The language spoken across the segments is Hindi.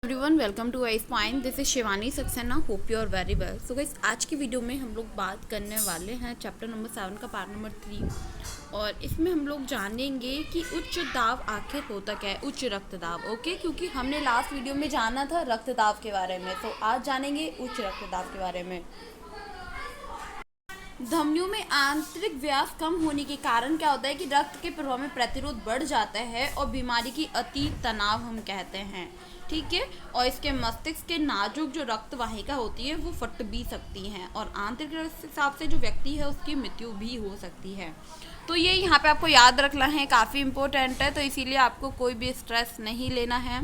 Everyone welcome to Ice Point. This is Shivani Saxena. Hope you are very well. So guys, आज की वीडियो में हम लोग बात करने वाले हैं चैप्टर नंबर 7 का पार्ट नंबर 3, और इसमें हम लोग जानेंगे कि उच्च दाब आखिर होता क्या है। उच्च रक्तदाब, ओके, क्योंकि हमने लास्ट वीडियो में जाना था रक्तदाब के बारे में, तो आज जानेंगे उच्च रक्तदाब के बारे में। धमनियों में आंतरिक व्यास कम होने के कारण क्या होता है कि रक्त के प्रवाह में प्रतिरोध बढ़ जाता है और बीमारी की अति तनाव हम कहते हैं, ठीक है। और इसके मस्तिष्क के नाजुक जो रक्त वाहिका होती है वो फट भी सकती हैं, और आंतरिक हिसाब से जो व्यक्ति है उसकी मृत्यु भी हो सकती है। तो ये यहाँ पे आपको याद रखना है, काफ़ी इम्पोर्टेंट है, तो इसीलिए आपको कोई भी स्ट्रेस नहीं लेना है।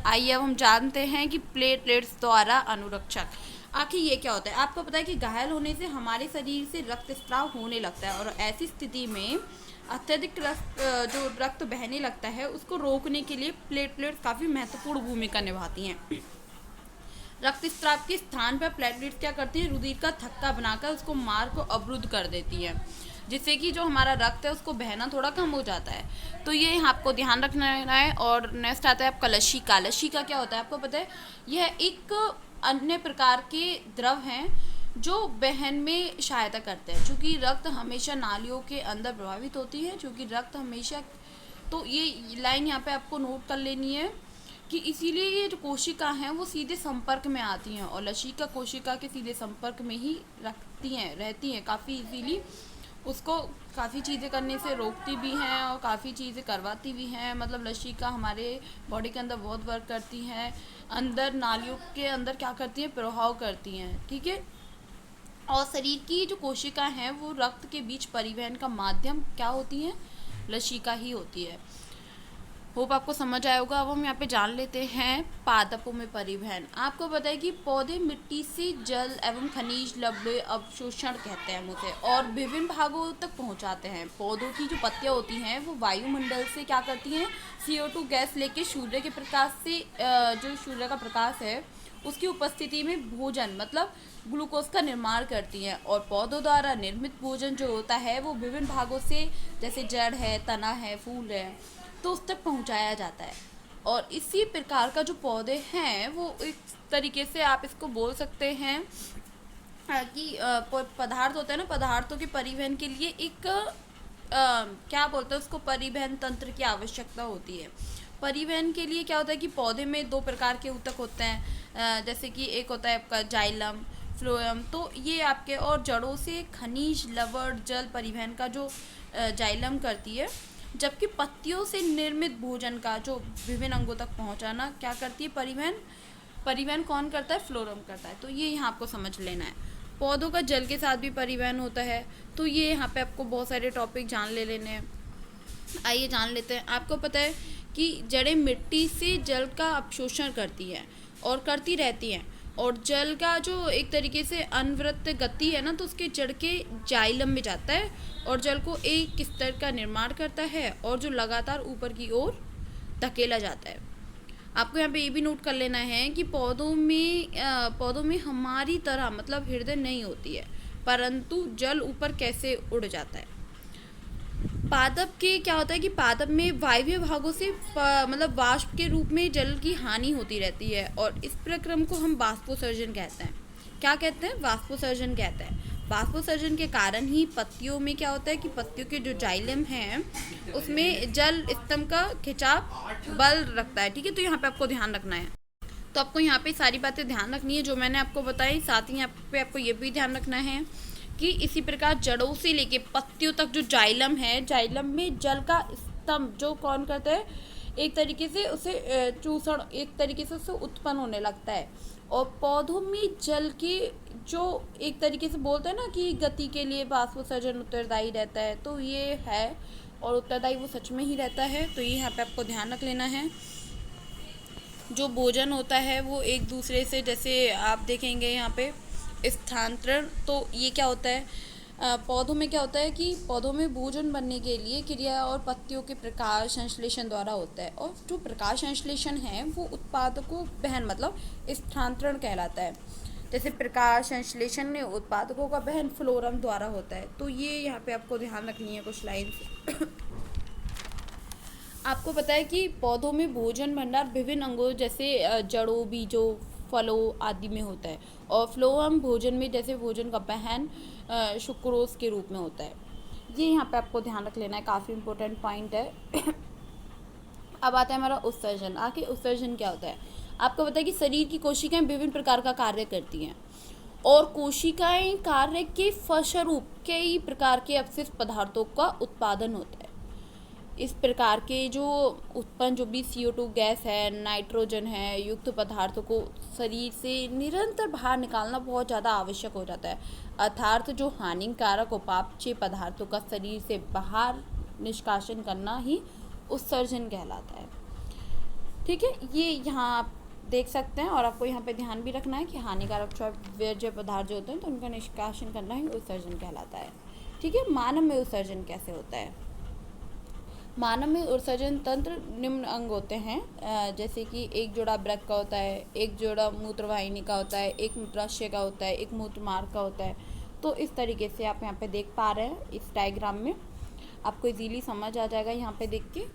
आइए अब हम जानते हैं कि प्लेटलेट्स द्वारा अनुरक्षक आखिर ये क्या होता है। आपको पता है कि घायल होने से हमारे शरीर से रक्तस्राव होने लगता है, और ऐसी स्थिति में अत्यधिक जो रक्त बहने लगता है उसको रोकने के लिए प्लेटलेट्स काफ़ी महत्वपूर्ण भूमिका निभाती हैं। रक्तस्राव के स्थान पर प्लेटलेट्स क्या करती हैं, रुधिर का थक्का बनाकर उसको मार्ग को अवरुद्ध कर देती है, जिससे कि जो हमारा रक्त है उसको बहना थोड़ा कम हो जाता है। तो ये आपको ध्यान रखना है। और नेक्स्ट आता है आपका लसीका। लसीका क्या होता है आपको पता है, यह एक अन्य प्रकार के द्रव हैं जो बहन में सहायता करते हैं। चूँकि रक्त हमेशा नालियों के अंदर प्रभावित होती है, चूँकि रक्त हमेशा, तो ये लाइन यहाँ पे आपको नोट कर लेनी है कि इसीलिए ये जो कोशिका हैं वो सीधे संपर्क में आती हैं, और लसीका कोशिका के सीधे संपर्क में ही रहती हैं काफ़ी इजीली। उसको काफ़ी चीज़ें करने से रोकती भी हैं और काफ़ी चीज़ें करवाती भी हैं। मतलब लसीका हमारे बॉडी के अंदर बहुत वर्क करती हैं, अंदर नालियों के अंदर क्या करती हैं, प्रभाव करती हैं, ठीक है। और शरीर की जो कोशिका हैं वो रक्त के बीच परिवहन का माध्यम क्या होती हैं, लसीका ही होती है। होप आपको समझ आया होगा। अब हम यहाँ पे जान लेते हैं पादपों में परिवहन। आपको पता है कि पौधे मिट्टी से जल एवं खनिज लवण अवशोषण कहते हैं हम उसे, और विभिन्न भागों तक पहुँचाते हैं। पौधों की जो पत्तियाँ होती हैं वो वायुमंडल से क्या करती हैं, CO2 गैस लेके सूर्य के प्रकाश से जो सूर्य का प्रकाश है उसकी उपस्थिति में भोजन मतलब ग्लूकोज का निर्माण करती हैं। और पौधों द्वारा निर्मित भोजन जो होता है वो विभिन्न भागों से, जैसे जड़ है, तना है, फूल है, तो उस तक पहुंचाया जाता है। और इसी प्रकार का जो पौधे हैं वो एक तरीके से आप इसको बोल सकते हैं कि पदार्थ होता है ना, पदार्थों के परिवहन के लिए एक क्या बोलते हैं उसको, परिवहन तंत्र की आवश्यकता होती है। परिवहन के लिए क्या होता है कि पौधे में दो प्रकार के ऊतक होते हैं, जैसे कि एक होता है आपका जाइलम, फ्लोएम, तो ये आपके, और जड़ों से खनिज लवण जल परिवहन का जो जाइलम करती है, जबकि पत्तियों से निर्मित भोजन का जो विभिन्न अंगों तक पहुंचाना क्या करती है, परिवहन कौन करता है, फ्लोरम करता है। तो ये यहाँ आपको समझ लेना है। पौधों का जल के साथ भी परिवहन होता है, तो ये यहाँ पे आपको बहुत सारे टॉपिक जान लेने हैं। आइए जान लेते हैं। आपको पता है कि जड़ें मिट्टी से जल का अवशोषण करती हैं और करती रहती हैं, और जल का जो एक तरीके से अनवरत गति है ना, तो उसके जड़ के जाइलम में जाता है और जल को एक स्तर का निर्माण करता है, और जो लगातार ऊपर की ओर धकेला जाता है। आपको यहाँ पे ये भी नोट कर लेना है कि पौधों में हमारी तरह मतलब हृदय नहीं होती है, परंतु जल ऊपर कैसे उड़ जाता है। पादप के क्या होता है कि पादप में वायवीय भागों से मतलब वाष्प के रूप में जल की हानि होती रहती है, और इस प्रक्रम को हम वाष्पोत्सर्जन कहते हैं। क्या कहते हैं, वाष्पोत्सर्जन कहते हैं। वाष्पोत्सर्जन के कारण ही पत्तियों में क्या होता है कि पत्तियों के जो जाइलम हैं उसमें जल स्तंभ का खिंचाव बल रखता है, ठीक है। तो यहाँ पे आपको ध्यान रखना है। तो आपको यहाँ पे सारी बातें ध्यान रखनी है जो मैंने आपको बताई। साथ ही यहाँ पे आपको ये भी ध्यान रखना है कि इसी प्रकार जड़ों से लेके पत्तियों तक जो जाइलम है, जाइलम में जल का स्तंभ जो कौन करता है, एक तरीके से उसे चूसण, एक तरीके से उसे उत्पन्न होने लगता है। और पौधों में जल की जो एक तरीके से बोलते हैं ना कि गति के लिए वाष्पोत्सर्जन उत्तरदायी रहता है, तो ये है, और उत्तरदायी वो सच में ही रहता है। तो ये यहाँ पे आपको ध्यान रख लेना है। जो भोजन होता है वो एक दूसरे से, जैसे आप देखेंगे यहाँ पे स्थानांतरण, तो ये क्या होता है, पौधों में क्या होता है कि पौधों में भोजन बनने के लिए क्रिया और पत्तियों के प्रकाश संश्लेषण द्वारा होता है, और जो प्रकाश संश्लेषण है वो उत्पादकों बहन मतलब स्थानांतरण कहलाता है। जैसे प्रकाश संश्लेषण में उत्पादकों का बहन फ्लोरम द्वारा होता है। तो ये यहाँ पे आपको ध्यान रखनी है कुछ लाइन्स। आपको पता है कि पौधों में भोजन भंडार विभिन्न अंगों जैसे जड़ों, बीजों, फलों आदि में होता है, और फ्लोएम भोजन में जैसे भोजन का पहन सुक्रोज के रूप में होता है। ये यहाँ पे आपको ध्यान रख लेना है, काफ़ी इंपॉर्टेंट पॉइंट है। अब आता है हमारा उत्सर्जन। आखिर उत्सर्जन क्या होता है? आपको पता है कि शरीर की कोशिकाएं विभिन्न प्रकार का कार्य करती हैं, और कोशिकाएं कार्य के फलस्वरूप कई प्रकार के अपशिष्ट पदार्थों का उत्पादन होता है। इस प्रकार के जो उत्पन्न जो भी CO2 गैस है, नाइट्रोजन है युक्त पदार्थों को शरीर से निरंतर बाहर निकालना बहुत ज़्यादा आवश्यक हो जाता है। अर्थात जो हानिकारक उपापचय पदार्थों का शरीर से बाहर निष्कासन करना ही उत्सर्जन कहलाता है। ठीक है, ये यहाँ आप देख सकते हैं, और आपको यहाँ पे ध्यान भी रखना है कि हानिकारक वर्ज्य पदार्थ जो होते हैं तो उनका निष्कासन करना ही उत्सर्जन कहलाता है। ठीक है, मानव में उत्सर्जन कैसे होता है? मानव में उत्सर्जन तंत्र निम्न अंग होते हैं, जैसे कि एक जोड़ा वृक्क का होता है, एक जोड़ा मूत्रवाहिनी का होता है, एक मूत्राशय का होता है, एक मूत्र मार्ग का होता है। तो इस तरीके से आप यहाँ पे देख पा रहे हैं इस डायग्राम में, आपको इजीली समझ आ जाएगा यहाँ पे देख के।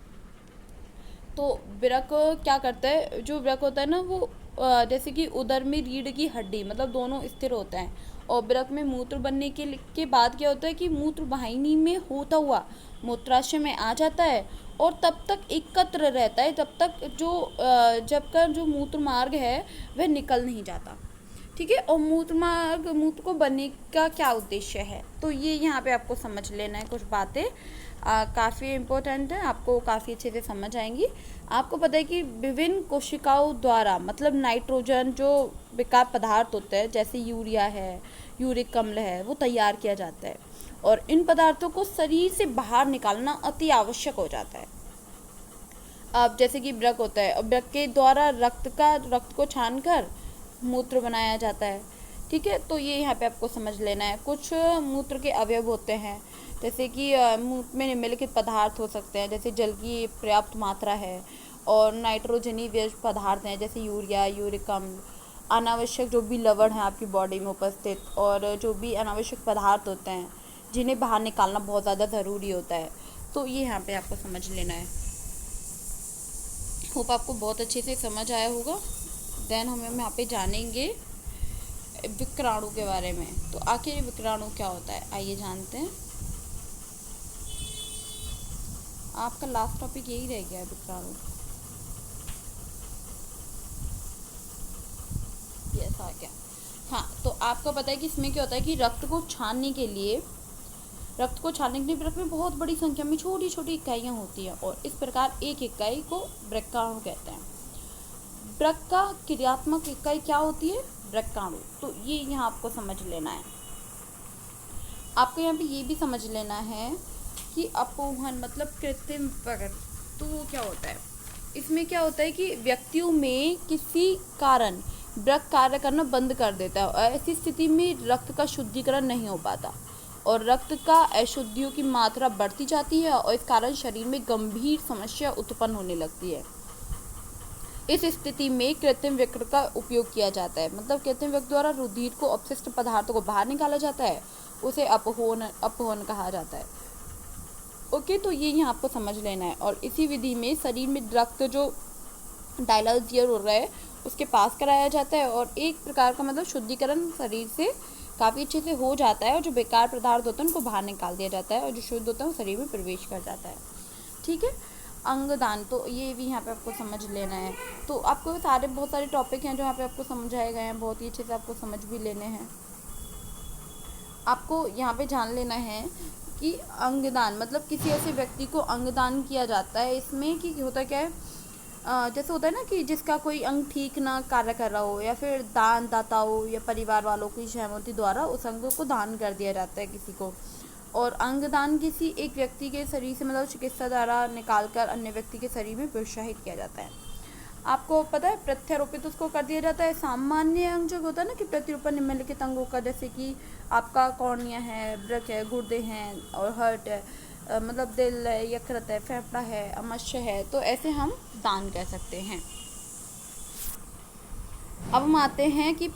तो वृक्क क्या करता है? जो वृक्क होता है ना वो जैसे कि उदर में रीढ़ की हड्डी मतलब दोनों स्थिर होते हैं, और वृक्क में मूत्र बनने के बाद क्या होता है कि मूत्र वाहिनी में होता हुआ मूत्राशय में आ जाता है, और तब तक एकत्र रहता है तब तक जब तक जो मूत्र मार्ग है वह निकल नहीं जाता। ठीक है, और मूत्र को बनने का क्या उद्देश्य है? तो ये यहाँ पे आपको समझ लेना है, कुछ बातें काफ़ी इम्पोर्टेंट है, आपको काफ़ी अच्छे से समझ आएंगी। आपको पता है कि विभिन्न कोशिकाओं द्वारा मतलब नाइट्रोजन जो विकार पदार्थ होते हैं जैसे यूरिया है, यूरिक अम्ल है, वो तैयार किया जाता है, और इन पदार्थों को शरीर से बाहर निकालना अति आवश्यक हो जाता है। अब जैसे कि वृक्क होता है, और वृक्क के द्वारा रक्त को छानकर मूत्र बनाया जाता है। ठीक है, तो ये यहाँ पे आपको समझ लेना है। कुछ मूत्र के अवयव होते हैं, जैसे कि मूत्र में निम्नलिखित पदार्थ हो सकते हैं, जैसे जल की पर्याप्त मात्रा है, और नाइट्रोजनी व्यय पदार्थ हैं जैसे यूरिया, यूरिक अम्ल, अनावश्यक जो भी लवण है आपकी बॉडी में उपस्थित, और जो भी अनावश्यक पदार्थ होते हैं जिन्हें बाहर निकालना बहुत ज़्यादा ज़रूरी होता है। तो ये यहाँ पे आपको समझ लेना है। होप आपको बहुत अच्छे से समझ आया होगा। देन हम यहाँ पे जानेंगे विक्राणु के बारे में। तो आखिर विक्राणु क्या होता है, आइए जानते हैं। आपका लास्ट टॉपिक यही रह गया है, विक्राणु। यस, आ गया। हाँ, तो आपको पता है कि इसमें क्या होता है कि रक्त को छानने के लिए वृक्क में बहुत बड़ी संख्या में छोटी छोटी इकाइयाँ होती हैं, और इस प्रकार एक इकाई को वृक्काणु कहते हैं। वृक्क का क्रियात्मक इकाई क्या होती है? वृक्काणु। तो ये यहाँ आपको समझ लेना है। आपको यहाँ पे ये भी समझ लेना है कि अपोहन मतलब कृत्रिम प्रकट, तो वो क्या होता है? इसमें क्या होता है कि व्यक्तियों में किसी कारण वृक्क कार्य करना बंद कर देता है, और ऐसी स्थिति में रक्त का शुद्धिकरण नहीं हो पाता, और रक्त का अशुद्धियों की मात्रा बढ़ती जाती है, और इस कारण शरीर में गंभीर समस्या उत्पन्न होने लगती है। इस स्थिति में कृत्रिम वृक्क का उपयोग किया जाता है, मतलब कृत्रिम वृक्क द्वारा रुधिर को अपशिष्ट पदार्थों को बाहर निकाला जाता है, उसे अपहोन कहा जाता है। ओके, तो ये यहाँ आपको समझ लेना है। और इसी विधि में शरीर में रक्त जो डायलिसिस हो रहा है उसके पास कराया जाता है, और एक प्रकार का मतलब शुद्धिकरण शरीर से काफ़ी अच्छे से हो जाता है, और जो बेकार पदार्थ होते हैं उनको बाहर निकाल दिया जाता है, और जो शुद्ध होता है वो शरीर में प्रवेश कर जाता है। ठीक है, अंगदान, तो ये भी यहाँ पे आपको समझ लेना है। तो आपको बहुत सारे टॉपिक हैं जो यहाँ पे आपको समझाए गए हैं, बहुत ही अच्छे से आपको समझ भी लेने हैं। आपको यहाँ पे जान लेना है कि अंगदान मतलब किसी ऐसे व्यक्ति को अंगदान किया जाता है। इसमें कि होता क्या है, जैसे होता है ना कि जिसका कोई अंग ठीक ना कार्य कर रहा हो, या फिर दाता हो, या परिवार वालों की सहमति द्वारा उस अंग को दान कर दिया जाता है किसी को। और अंगदान किसी एक व्यक्ति के शरीर से मतलब चिकित्सा द्वारा निकालकर अन्य व्यक्ति के शरीर में प्रोत्साहित किया जाता है। आपको पता है प्रत्यारोपित उसको कर दिया जाता है। सामान्य अंग जो होता है ना कि प्रत्यारोपण निम्नलिखित अंगों का, जैसे कि आपका कॉर्निया है, वृक्क है, गुर्दे हैं, और हार्ट है, मतलब दिल है, यकृत है, फेफड़ा है, आमाशय है, तो ऐसे हम दान कह सकते हैं। अब हम आते हैं कि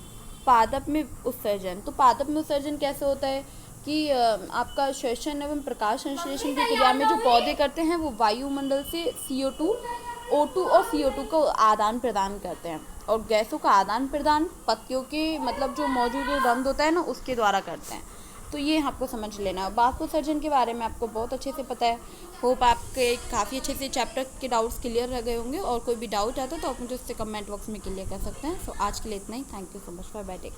पादप में उत्सर्जन। तो पादप में उत्सर्जन कैसे होता है कि आपका श्वसन एवं प्रकाश संश्लेषण की क्रिया में जो पौधे करते हैं वो वायुमंडल से CO2, O2 और CO2 को आदान प्रदान करते हैं, और गैसों का आदान प्रदान पत्तियों के मतलब जो मौजूद रंध्र होता है ना उसके द्वारा करते हैं। तो ये आपको समझ लेना है। वाष्पोत्सर्जन के बारे में आपको बहुत अच्छे से पता है। होप आपके काफ़ी अच्छे से चैप्टर के डाउट्स क्लियर रह गए होंगे, और कोई भी डाउट आता है तो आप मुझे उससे कमेंट बॉक्स में क्लियर कर सकते हैं। सो आज के लिए इतना ही। Thank you so much for batting.